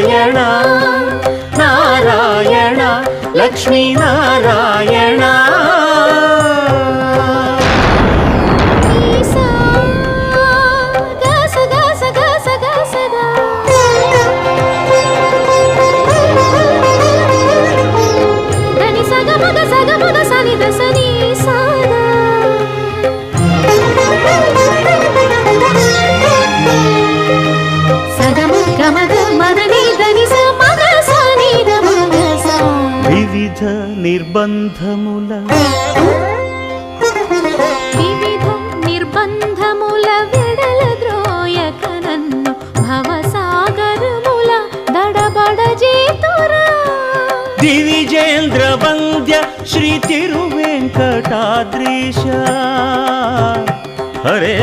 నారాయణ నారాయణ లక్ష్మీ నారాయణ వివిధ నిర్బంధముల వెడల ద్రోయక నన్ను భవసాగరముల దడబడ చేతురా దివిజేంద్ర వంద్య శ్రీ తిరువెంకటాద్రీశ హరే